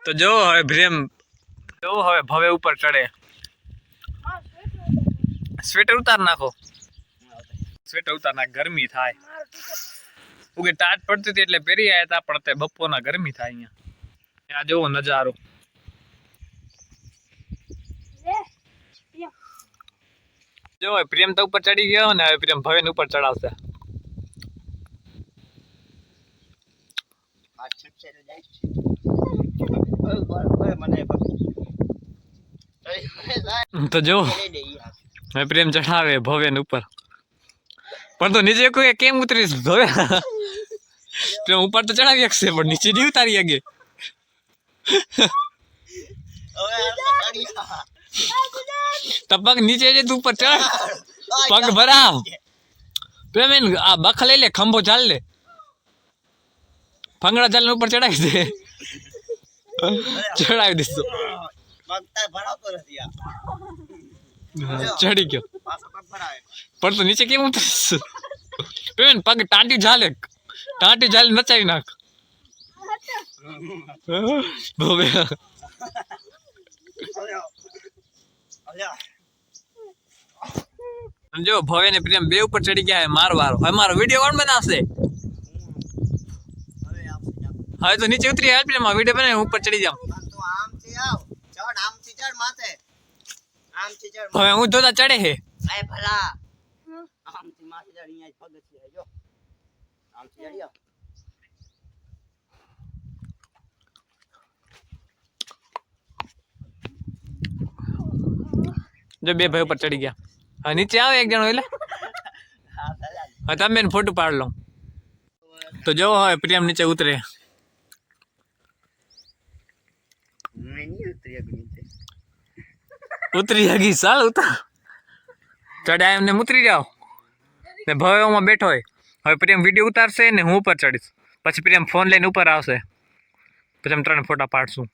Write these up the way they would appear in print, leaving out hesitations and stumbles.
તો જો હવે ભવે ઉપર ચડે. સ્વેટર ઉતાર નાખો. સ્વેટર ઉતાર નાખ, ગરમી થાય. ઉગે ટાટ પડતી હતી એટલે પહેરી આવ્યા હતા, પણ તે બપોરના ગરમી થાય અહીંયા. આ જોવો નજારો. જો પ્રેમ તો ઉપર ચડી ગયો ને, હવે પ્રેમ ભવે ઉપર ચડાવશે. તો જો હવે પ્રેમ ચઢાવે ભવે ઉપર, પણ તો નીચે કોઈ કેમ ઉતરીશ ભવે? પ્રેમ ઉપર તો ચડાવી શકશે પણ નીચે નહીં ઉતારી શકે. તો પગ નીચે જે તું ઉપર ચડ, પગ ભરાવ. પ્રેમ આ બખ લઈ લે, ખંભો ચાલ લે, ફંગડા ચાલ ઉપર ચડાવી દે. ચડાવી દઈશું. ચડી ગયો પણ તો નીચે કેમ ઉતરીશ? પ્રેમ પગ ટાંટી ઝાલે નચાવી નાખ. જો ભવે ને પ્રેમ બે ઉપર ચડી ગયા. મારો વારો. હવે મારો વિડીયો કોણ બનાવશે? હવે તો નીચે ઉતરી હાલ પ્રેમ, વિડીયો બનાવી ઉપર ચડી જાવ. હવે હું તો ચડે હે. જો બે ભાઈ ઉપર ચડી ગયા. હવે નીચે આવે એક જણો, એટલે હવે તમે ફોટો પાડ લો. તો જો હવે પ્રેમ નીચે ઉતરે. ઉતરી હગી સાલ ઉતાર ચડ્યા એમને ઉતરી જાઓ ને. ભવેમાં બેઠો હોય. હવે પ્રેમ વિડીયો ઉતારશે ને હું ઉપર ચડીશ. પછી પ્રેમ ફોન લઈને ઉપર આવશે. પછી અમે 3 ફોટા પાડશું.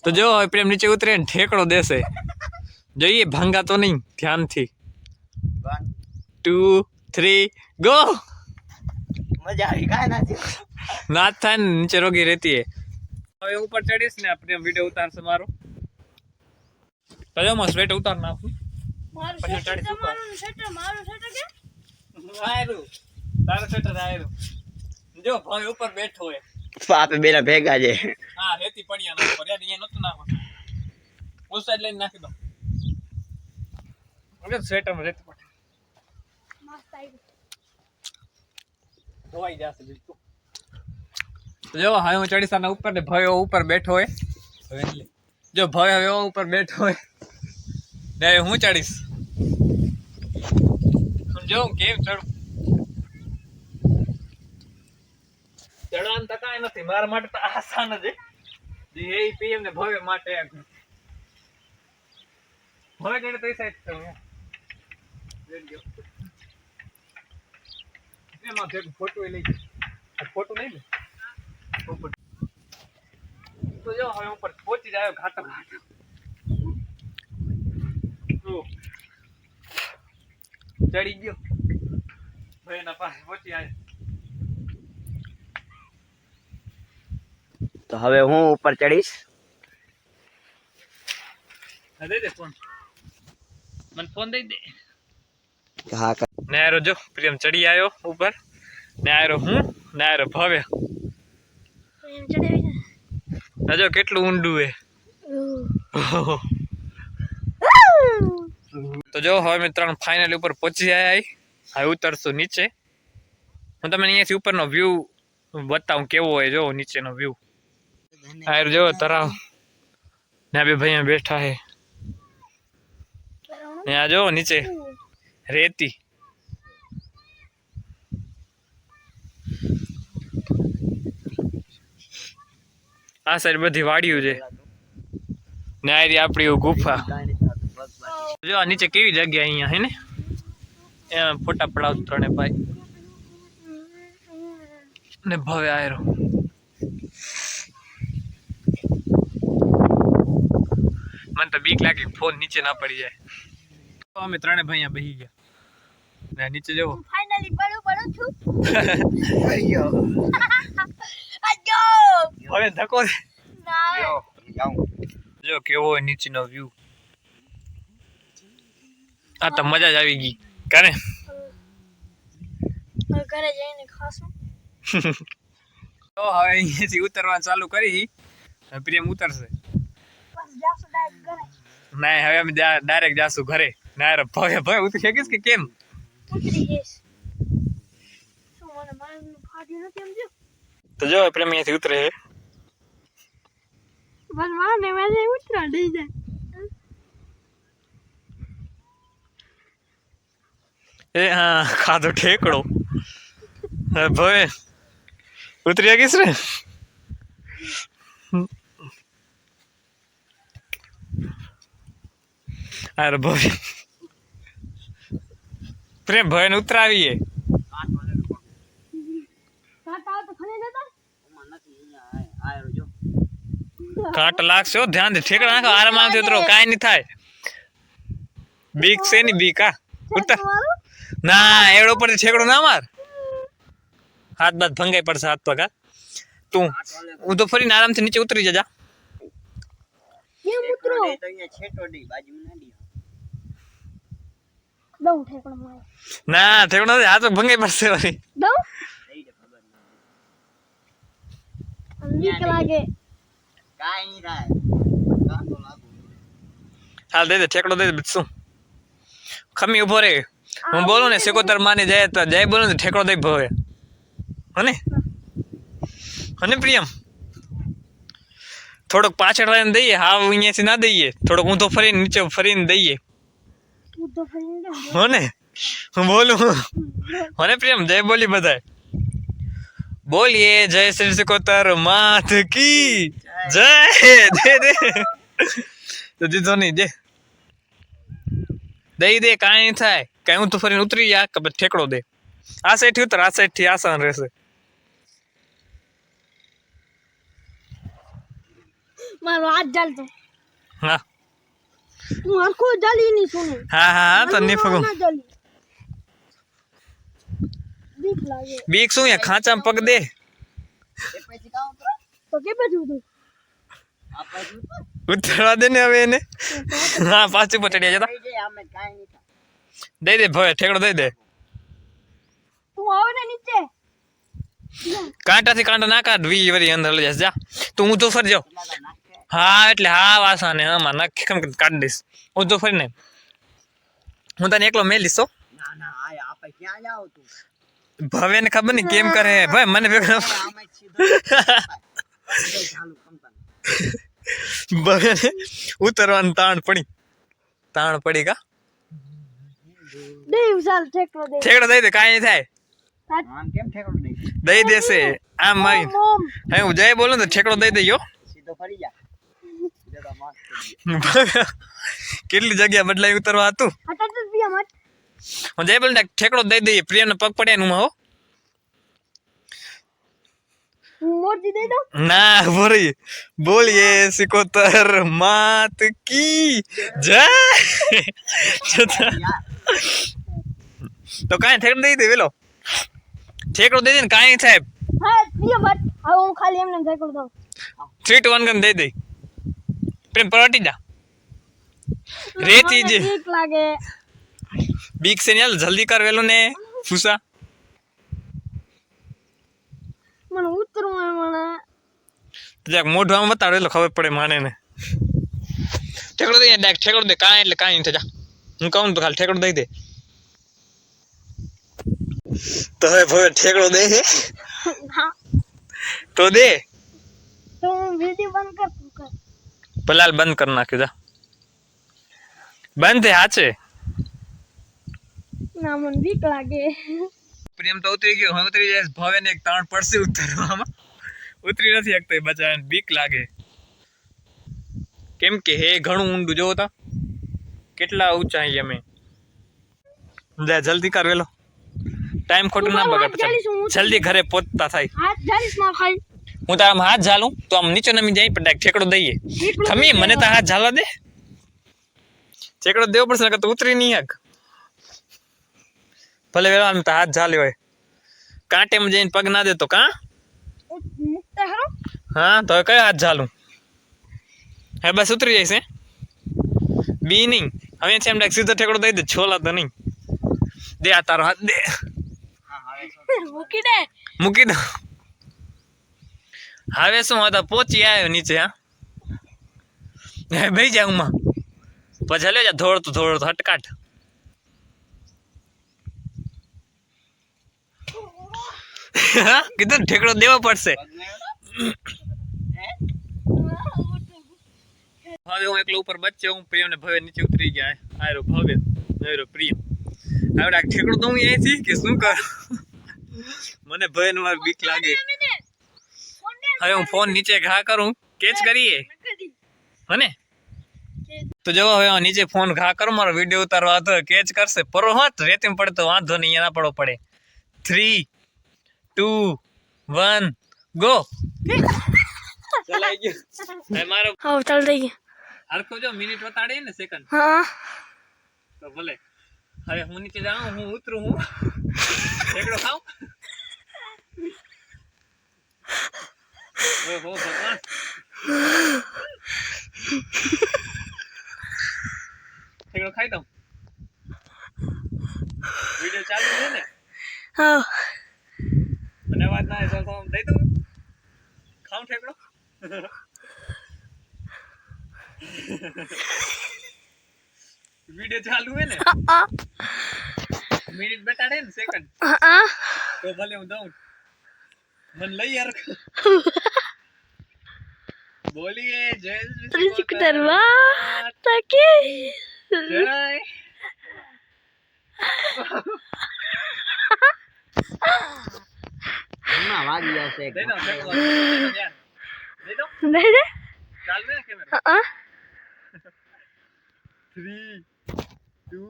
તો જો હવે પ્રેમ નીચે ઉતરે ને ઠેકડો દેશે. જોઈએ ભાંગા તો નહીં. ધ્યાનથી 2 3 ગો. મજા આવી કાય ના થાય ને, નીચે રોગી રહેતી. હવે ઉપર ચડીશ ને પ્રેમ વિડીયો ઉતારશે મારો. તો જો માં સ્વેટર ઉતાર નાખું. પછી ચડીશ ઉપર. તારો સ્વેટર આયરું. જો ભાઈ ઉપર બેઠો હોય. આપે બેના ભેગા છે. હા રેતી પડ્યા ના ઉપર. અહીંયા નતું નાખો. ઉસ સાઈડ લઈને નાખી દો. ઓકે સ્વેટરમાં રેતી પડે. મસ્ત આવી. ધોવાઈ જશે બિલકુલ. જો હવે હું ચડીસાના ઉપર ને ભયો ઉપર બેઠો હોય. જો ભયો હવે ઉપર બેઠો હોય ને હું ચડીશ. સમજો કેમ ચડું. ચડવાનું તો કાંઈ નથી મારા માટે, તો આસાન જ. એ પીએમ ને ભવ્ય માટે ભવ્ય ચડે તો એ સાઈડ એમાં ભેગું ફોટો લઈ જાય. ફોટો નહીં લે તો જો હવે ઉપર પહોંચી જાય. ઘાટો ચડી ગયો. ભાઈ ના પાસે પહોંચી આવ્યો. તો હવે હું ઉપર ચડીશ. દે દે ફોન. મને ફોન દઈ દે. હા ને આરો જો પ્રેમ ચડી આવ્યો ઉપર. ને આરો હું ને આરો ભવે. જો કેટલું ઊંડું હે. તો જો હવે મેં 3 ફાઇનલી ઉપર પહોંચી આવ્યા. હવે ઉતરશું નીચે. હું તમને અહીંયાથી ઉપરનો વ્યૂ બતાવું કેવો હોય. જો નીચેનો વ્યૂ. આ જો તરાવ ને બે ભાઈ બેઠા હે. ને આ જો નીચે રેતી. આ સાઈડ બધી વાડીઓ છે ને આ રહી આપણી ગુફા. જો આ નીચે કેવી જગ્યા અહીંયા હે ને. એમ ફોટા પડાવ 3 ભાઈ ને ભવે આયરો. મને તો બીક લાગી ફોન નીચે ના પડી જાય. તો અમે 3 ભાઈ અહીંયા બેસી ગયા. નીચે જવો ફાઇનલી પડું છું અయ్యో અજો હવે ધક્કો દે. ના યો જાઉં જો કેવો હોય નીચેનો વ્યૂ. આ તો મજા જ આવી ગઈ કાને. હવે ઘરે જઈને ખાશું તો હવે અહીંયાથી ઉતરવા ચાલુ કરી. હવે પ્રેમ ઉતરશે. બસ જાશું ડાયરેક્ટ ઘરે ના હવે અમે ડાયરેક્ટ જાશું ઘરે. ના રે ભય ઉતરી શકીશ કે કેમ? ઉતરી જઈશ શું મને મારું ફાટ્યું નથી એમ જો તો જો પ્રેમ અહીંયાથી ઉતરે છે. બસ વાને વાને ઉતરા દઈ જાય એ હા ખાધો ઠેકડો. હવે ભય ઉતરી શકીશ રે. અરે ભય પ્રેમ ભય ને ઉતરાવીએ. કાટા તો ખણી લેતા કાંટ લાગશે હો, ધ્યાન દે. ઠેકડા નાખો આરામથી ઉતરો, કાંઈ નહીં થાય. બીક છે ની બીક. આ ઉતર ના એવડો પરથી ઠેકડો ના માર. હાથ બાથ ભંગાઈ પડશે હાથ પગ. તું હું તો ફરીને આરામથી નીચે ઉતરી જા. કેમ ઉતરો તો અહીંયા છેટો ડી બાજુ ના ડી દઉં ઠેકડો મારે ના ઠેકડો નથી, હાથ પગ ભંગાઈ પડશે વળી. દઉં દઈ દે ખબર ના બીક લાગે કાઈ નહીં થાય કાંટો લાગુ હાલ દઈ દે ઠેકડો દઈ દે. શું ખમી ઉભો રે. હું બોલું ને સિકોતર માની જાય તો જય બોલું ને ઠેકડો દઈ ભવે. હને પ્રિયમ થોડોક પાછળ રહીને દઈએ. હા અહીંયાથી ના દઈએ, થોડોક ઊંધો ફરીને નીચે ફરીને દઈએ. તું તો ફરી દે હોને હું બોલું. હોને પ્રિયમ જય બોલી બધાય. બોલીએ જય શ્રી સિકોતર માત કી જય. દે દે તો દીધો નહીં. દઈ દે કાંઈ નહીં થાય. કાંઈ હું તો ફરીને ઉતરી જા કે ઠેકડો દે. આ સાઈડ થી ઉતર, આ સાઈડ થી આસાન રહેશે. મારો હાથ જાલતો હા તું હરખો જાલી ની સુને હા હા તો નહીં ફગું. બીક લાગે બીક શું યાર, ખાંચામાં પગ દે. એ પછી કામ કરો તો કે બધું તું આ પછી ઉતરવા દે ને હવે એને. હા પાછું પટડી જતા થઈ જાય આમે કાઈ નહીં થાય દઈ દે ભવે ઠેકડો દઈ દે. તું આવ ને નીચે કાંટાથી કાંટા ના કાઢ, વી વરી અંદર લઈ જશે. જા તું ઊંધો ફરી જાવ. લાગા નાખે હા એટલે હા વાસાને આમાં નાખી કેમ કાઢી દઈશ. ઊંધો ફરીને હું તને એકલો મેલીશ. તો ના ના આ આપે ક્યાં જાવ તું ભવે ને ખબર નહીં કેમ કરે ભાઈ મને ભેગા. આમે સીધો ચાલુ કમતા ભવે ને ઉતરવાનું તાણ પડી કા. દેવ ચાલ ઠેકડો દે ઠેકડો દઈ દે કાંઈ નહીં થાય. આમ કેમ ઠેકડો દઈ દઈ દેશે આમ મારી. મોમ હવે હું જય બોલું તો ઠેકડો દઈ દઈયો. સીધો ફરી જા સીધો તો માર કેટલી જગ્યા બદલાઈ ઉતરવા હતું. હટા તો બી મત હું જય બોલું ને ઠેકડો દઈ દઈએ. પ્રિયનો પગ પડે એનું હો. મોરજી દે દો ના બોરી બોલીએ સિકોતર માત કી જય. તો કાંઈ ઠેકડો દઈ દે વેલો. ઠેકડો દઈ દે ને કાંઈ થાય. હા બી મત હવે હું ખાલી એમને ઠેકડો દઉં 3 2 1 ગન દઈ દઈ. પ્રેમ પલટી જા. રેતી જે બીક લાગે બીક છે ને યાર, જલ્દી કર વેલો ને ફૂસા. મને ઉતરવું મને જરાક મોઢું બતાડો એટલે ખબર પડે માને ને. ઠેકડો દઈ ડાયરેક્ટ ઠેકડો દે. કાંઈ એટલે કાંઈ નહીં થાય. હું કહું તો ખાલી ઠેકડો દઈ દે. તો હવે ભવે ઠેકડો દે છે હા તો દે. તો હું વિડિયો બંધ કર તું કર પલાલ બંધ કરી નાખ્યું. જા બંધ થે હાચે. ના મને બીક લાગે પ્રેમ તો ઉતરી ગયો. હવે ઉતરી જાય ભવે ને એક તાણ પડશે ઉતરવામાં. ઉતરી નથી શકતો એ બચારાને બીક લાગે. કેમ કે હે ઘણું ઊંડું જોવો તા કેટલા ઊંચા અહીં અમે. જા જલ્દી કર વેલો. ટાઈમ ખોટું ના બગાડ પછી જલ્દી ઘરે પહોંચતા થાય. હાથ જાલીસ માં ખાઈ હું તારા હાથ ઝાલું તો આમ નીચે નમી જાય પણ ઠેકડો દઈએ. ખમી મને તો હાથ ઝાલવા દે. ઠેકડો દેવો પડશે નકર તો ઉતરી નહીં હક. ભલે વેલા આમ તો હાથ ઝાલ્યો હોય કાંટેમાં જઈને પગ ના દેતો કાં મુકતા હરો હા તો હવે કયો હાથ ઝાલું હવે બસ ઉતરી જાય છે બી નહીં હવે છે એમ સીધો ઠેકડો દઈ દે છોલા તો નહીં દે આ તારો હાથ દે મૂકી દે મૂકી દો હવે શું હતા પહોંચી આવ્યો નીચે હા ભાઈ જા ઉમાં પછી લે જા ધોળતું હટકાટ હા કીધું ને ઠેકડો દેવો પડશે હવે હું એકલો ઉપર બચ્ચે હું પ્રિયમ ને ભવ્ય નીચે ઉતરી ગયા આયરો ભવ્ય આયરો પ્રિયમ હવે આ ઠેકડો તો હું અહીંથી કે શું કર મને ભય નું બીક લાગે હવે હું ફોન નીચે ઘા કરું કેચ કરીએ હને તો જો હવે નીચે ફોન ઘા કરું મારો વિડીયો ઉતારવા હતો કેચ કરશે પરો હોત રેતીમાં પડે તો વાંધો નહીં ના પડવો પડે 3 2 1 ગો ચલાઈ ગયો હવે મારો હા ચાલ દઈ ગયા હરખો જો મિનિટ વતાડે ને સેકન્ડ હા તો ભલે હવે હું નીચે જાઉં હું ઉતરું હું એકડો ખાઉં ઓહો ભગવાન એકડો ખાઈ દઉં વિડિયો ચાલુ છે ને હા મને અવાજ ના આવે તો દઈ દઉં ખાઉં ઠેકડો વિડિયો ચાલુ હે ને મિનિટ બેટાડે ને સેકન્ડ હા તો ભલે હું દઉં મને લઈ યાર બોલીએ જય શ્રી ત્રિશિકટર તાકી જય હમણાં વાગી જશે એક દઈ દો ઠેકડો યાર દઈ દો દઈ દે ચાલુ હે કેમેરા હા 3 2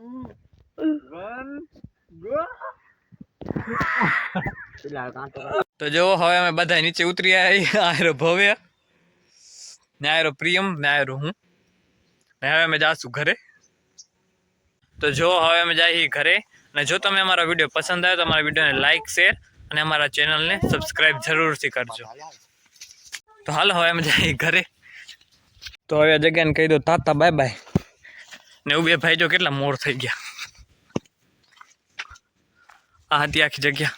1 ગો પેલા કાંટો તો જો હવે અમે બધા નીચે ઉતરી આવ્યા આયરો ભવ્ય ને આયરો પ્રિયમ ને આયરો હું ને હવે અમે જાશું ઘરે તો જો હવે અમે જઈએ ઘરે અને જો તમે અમારા વિડીયો પસંદ આવે તો અમારા વિડીયોને લાઈક શેર અને અમારા ચેનલને સબસ્ક્રાઇબ જરૂરથી કરજો તો હાલો હવે અમે જઈએ ઘરે તો હવે આ જગ્યાને કહી દો તાતા બાય બાય ને એવું બે ભાઈ જો કેટલા મોર થઈ ગયા આ હતી આખી જગ્યા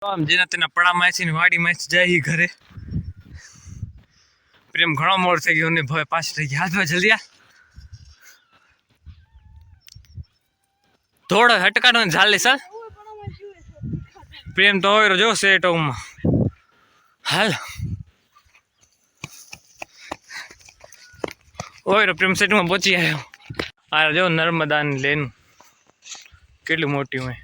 આમ જેના તેના પડામાં છે ને વાડીમાં જાય ઘરે પ્રેમ ઘણો મોડ થઈ ગયો ને ભય પાછળ થઈ ગયા હાથ જલ્દી થોડો હટકાનો ઝાલે સર પ્રેમ તો હોય જો સેટોમાં હાલ ઓય પ્રેમ સેટમાં પહોંચી આવ્યો આ જો નર્મદાની લેન કેટલી મોટી હોય